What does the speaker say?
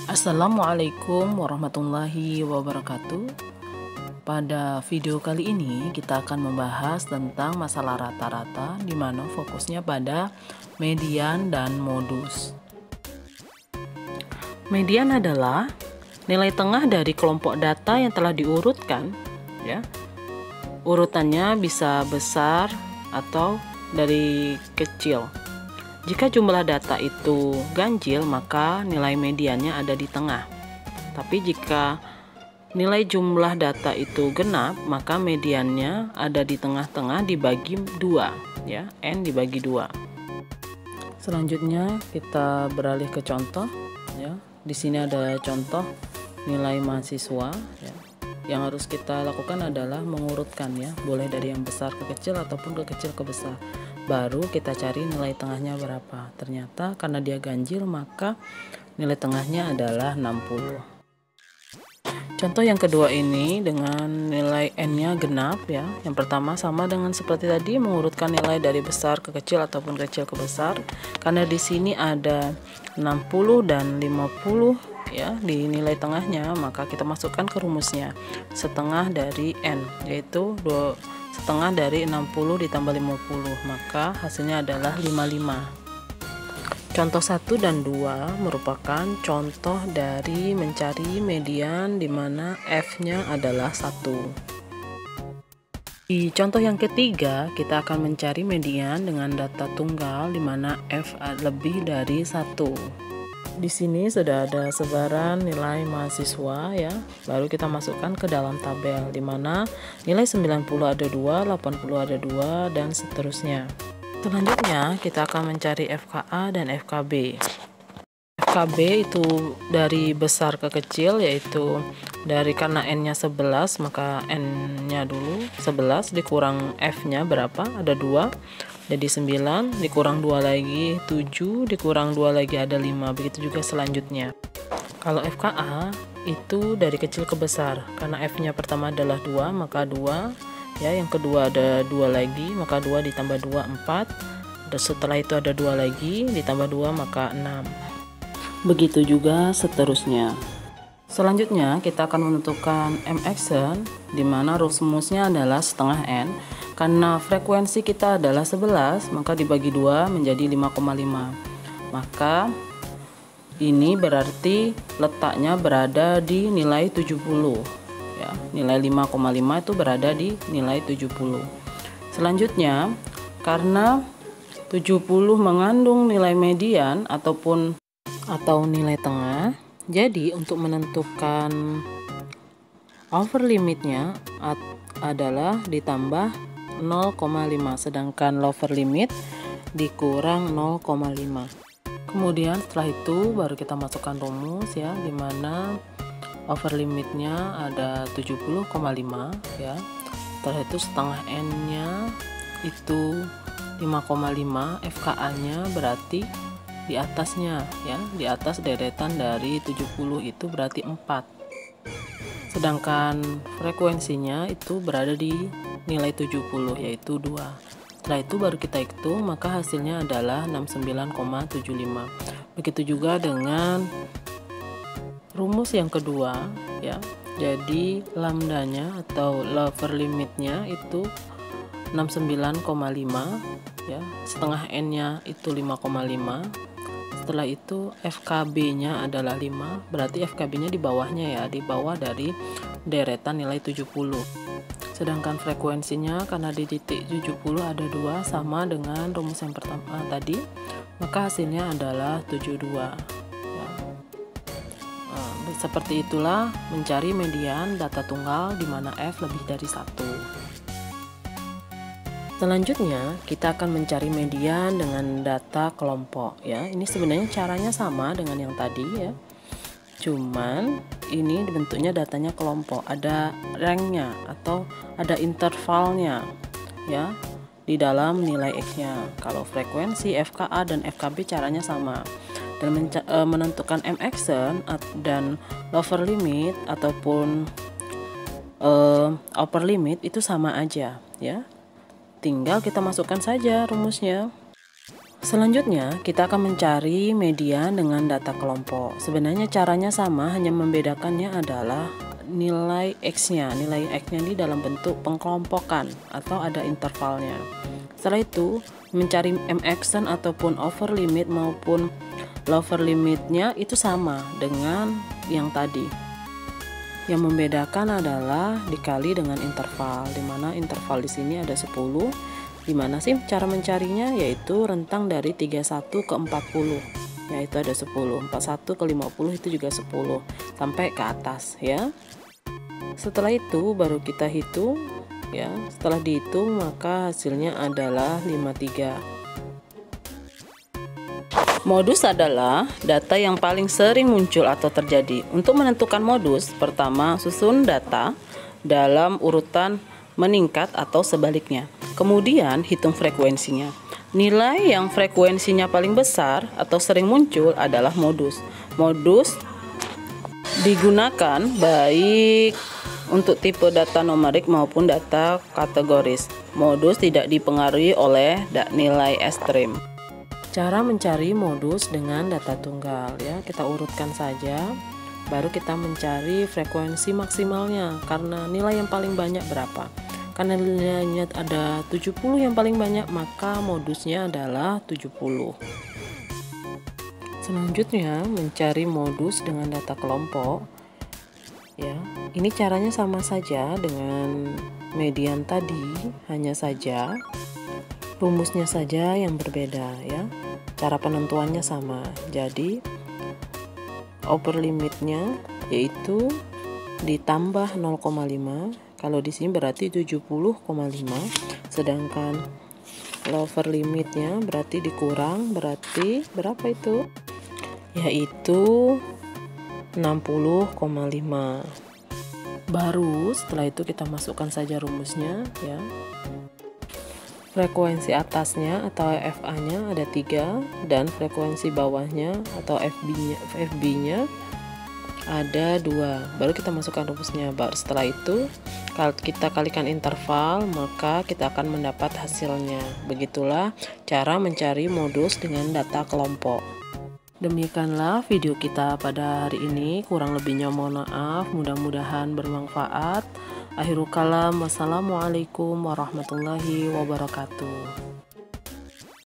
Assalamualaikum warahmatullahi wabarakatuh. Pada video kali ini kita akan membahas tentang masalah rata-rata di mana fokusnya pada median dan modus. Median adalah nilai tengah dari kelompok data yang telah diurutkan, ya. Urutannya bisa besar atau dari kecil. Jika jumlah data itu ganjil, maka nilai mediannya ada di tengah. Tapi jika nilai jumlah data itu genap, maka mediannya ada di tengah-tengah dibagi 2, ya, N dibagi 2. Selanjutnya kita beralih ke contoh, ya. Di sini ada contoh nilai mahasiswa, ya. Yang harus kita lakukan adalah mengurutkan, ya, boleh dari yang besar ke kecil ataupun ke kecil ke besar. Baru kita cari nilai tengahnya berapa. Ternyata karena dia ganjil, maka nilai tengahnya adalah 60. Contoh yang kedua ini dengan nilai N-nya genap, ya. Yang pertama sama dengan seperti tadi, mengurutkan nilai dari besar ke kecil ataupun kecil ke besar. Karena di sini ada 60 dan 50, ya, di nilai tengahnya, maka kita masukkan ke rumusnya. Setengah dari N, yaitu setengah dari 60 ditambah 50, maka hasilnya adalah 55. Contoh 1 dan 2 merupakan contoh dari mencari median di mana F-nya adalah 1. Di contoh yang ketiga, kita akan mencari median dengan data tunggal di mana F lebih dari 1. Di sini sudah ada sebaran nilai mahasiswa, ya. Baru kita masukkan ke dalam tabel di mana nilai 90 ada 2, 80 ada 2 dan seterusnya. Selanjutnya kita akan mencari FKA dan FKB. FKB itu dari besar ke kecil, yaitu karena N-nya 11, maka N-nya dulu 11 dikurang F-nya berapa? Ada 2. Jadi 9 dikurang 2 lagi 7, dikurang 2 lagi ada 5. Begitu juga selanjutnya. Kalau FKA itu dari kecil ke besar. Karena F-nya pertama adalah 2, maka 2. Ya, yang kedua ada 2 lagi, maka 2 ditambah 2 4. Dan setelah itu ada 2 lagi, ditambah 2 maka 6. Begitu juga seterusnya. Selanjutnya kita akan menentukan M-action di mana rumusnya adalah setengah N. Karena frekuensi kita adalah 11, maka dibagi 2 menjadi 5,5. Maka ini berarti letaknya berada di nilai 70. Ya, nilai 5,5 itu berada di nilai 70. Selanjutnya, karena 70 mengandung nilai median atau nilai tengah, jadi untuk menentukan upper limitnya adalah ditambah 0,5, sedangkan lower limit dikurang 0,5. Kemudian setelah itu baru kita masukkan rumus, ya, dimana over limitnya ada 70,5, ya. Setelah itu setengah N-nya itu 5,5, FKA-nya berarti di atasnya, ya, di atas deretan dari 70 itu berarti 4. Sedangkan frekuensinya itu berada di nilai 70, yaitu 2. Setelah itu baru kita hitung, maka hasilnya adalah 69,75. Begitu juga dengan rumus yang kedua, ya. Jadi lambdanya atau lower limitnya itu 69,5, ya. Setengah N-nya itu 5,5. Setelah itu FKB-nya adalah 5, berarti FKB-nya di bawahnya, ya, di bawah dari deretan nilai 70. Sedangkan frekuensinya karena di titik 70 ada 2 sama dengan rumus yang pertama tadi, maka hasilnya adalah 72. Seperti itulah mencari median data tunggal di mana F lebih dari 1. Selanjutnya kita akan mencari median dengan data kelompok, ya. Ini sebenarnya caranya sama dengan yang tadi, ya. Cuman ini bentuknya datanya kelompok, ada ranknya atau ada intervalnya, ya, di dalam nilai X-nya. Kalau frekuensi FKA dan FKB caranya sama. Dan menentukan M-action dan lower limit ataupun upper limit itu sama aja, ya. Tinggal kita masukkan saja rumusnya. Selanjutnya, kita akan mencari median dengan data kelompok. Sebenarnya caranya sama, hanya membedakannya adalah nilai X-nya. Nilai X-nya ini dalam bentuk pengkelompokan atau ada intervalnya. Setelah itu, mencari MXN ataupun over limit maupun lower limitnya itu sama dengan yang tadi. Yang membedakan adalah dikali dengan interval, di mana interval di sini ada 10. Gimana sih cara mencarinya? Yaitu rentang dari 31 ke 40. Yaitu ada 10. 41 ke 50 itu juga 10 sampai ke atas ya. Setelah itu baru kita hitung ya. Setelah dihitung maka hasilnya adalah 53. Modus adalah data yang paling sering muncul atau terjadi. Untuk menentukan modus, pertama susun data dalam urutan meningkat atau sebaliknya. Kemudian hitung frekuensinya. Nilai yang frekuensinya paling besar atau sering muncul adalah modus. Modus digunakan baik untuk tipe data numerik maupun data kategoris. Modus tidak dipengaruhi oleh nilai ekstrim. Cara mencari modus dengan data tunggal ya, kita urutkan saja, baru kita mencari frekuensi maksimalnya karena nilai yang paling banyak berapa. Karena nilainya ada 70 yang paling banyak, maka modusnya adalah 70. Selanjutnya mencari modus dengan data kelompok ya. Ini caranya sama saja dengan median tadi, hanya saja rumusnya saja yang berbeda ya. Cara penentuannya sama. Jadi upper limitnya yaitu ditambah 0,5. Kalau di sini berarti 70,5. Sedangkan lower limitnya berarti dikurang, berarti berapa itu? Yaitu 60,5. Baru setelah itu kita masukkan saja rumusnya ya. Frekuensi atasnya atau FA-nya ada 3 dan frekuensi bawahnya atau FB-nya ada 2. Baru kita masukkan rumusnya. Baru setelah itu kalau kita kalikan interval, maka kita akan mendapat hasilnya. Begitulah cara mencari modus dengan data kelompok. Demikianlah video kita pada hari ini. Kurang lebihnya mohon maaf. Mudah-mudahan bermanfaat. Akhirul kalam, wassalamualaikum warahmatullahi wabarakatuh.